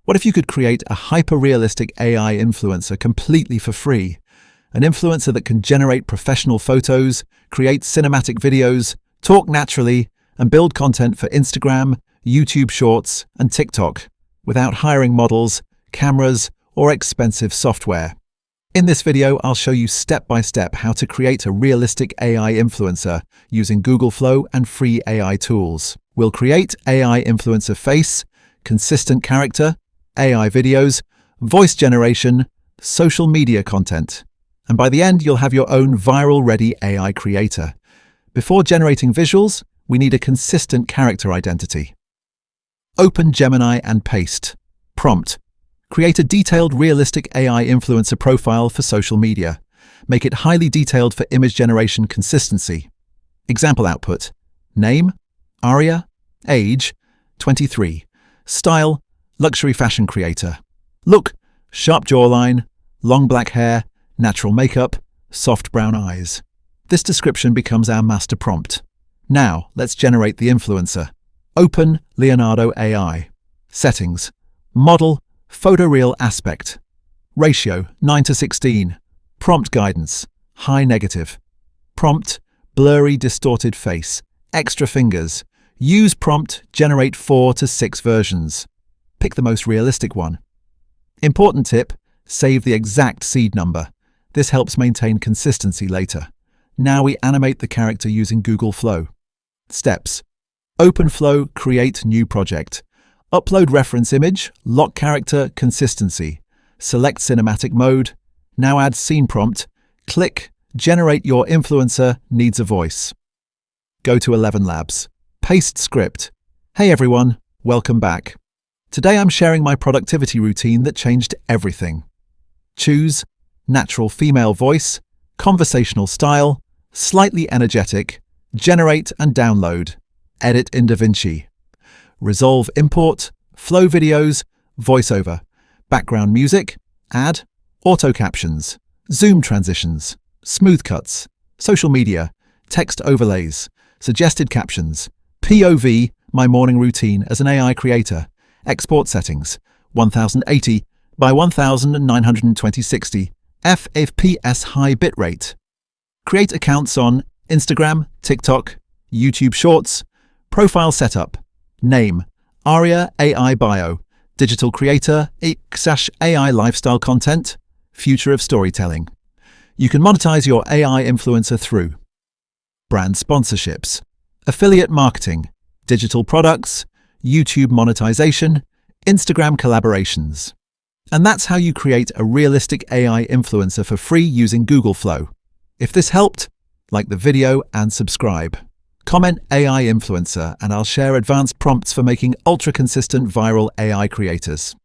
What if you could create a hyper-realistic AI influencer completely for free? An influencer that can generate professional photos, create cinematic videos, talk naturally, and build content for Instagram, YouTube Shorts, and TikTok, without hiring models, cameras, or expensive software. In this video, I'll show you step-by-step how to create a realistic AI influencer using Google Flow and free AI tools. We'll create AI influencer face, consistent character, AI videos, voice generation, social media content. And by the end, you'll have your own viral-ready AI creator. Before generating visuals, we need a consistent character identity. Open Gemini and paste. Prompt: create a detailed, realistic AI influencer profile for social media. Make it highly detailed for image generation consistency. Example output: name, Aria, age, 23, style, luxury fashion creator. Look, sharp jawline, long black hair, natural makeup, soft brown eyes. This description becomes our master prompt. Now, let's generate the influencer. Open Leonardo AI. Settings: model, photoreal aspect. Ratio: 9:16. Prompt guidance: high negative. Prompt: blurry, distorted face. Extra fingers. Use prompt, generate 4 to 6 versions. Pick the most realistic one. Important tip: save the exact seed number. This helps maintain consistency later. Now we animate the character using Google Flow. Steps: open Flow, create new project. Upload reference image, lock character, consistency. Select cinematic mode. Now add scene prompt. Click, generate your influencer needs a voice. Go to 11 Labs. Paste script. Hey everyone, welcome back. Today I'm sharing my productivity routine that changed everything. Choose natural female voice, conversational style, slightly energetic, generate and download, edit in DaVinci. Resolve import, flow videos, voiceover, background music, add, auto captions, zoom transitions, smooth cuts, social media, text overlays, suggested captions, POV, my morning routine as an AI creator, export settings, 1080 by 1920/60, FPS high bitrate. Create accounts on Instagram, TikTok, YouTube Shorts, profile setup, name, Aria AI bio, digital creator, AI lifestyle content, future of storytelling. You can monetize your AI influencer through brand sponsorships, affiliate marketing, digital products, YouTube monetization, Instagram collaborations. And that's how you create a realistic AI influencer for free using Google Flow. If this helped, like the video and subscribe. Comment AI influencer and I'll share advanced prompts for making ultra-consistent viral AI creators.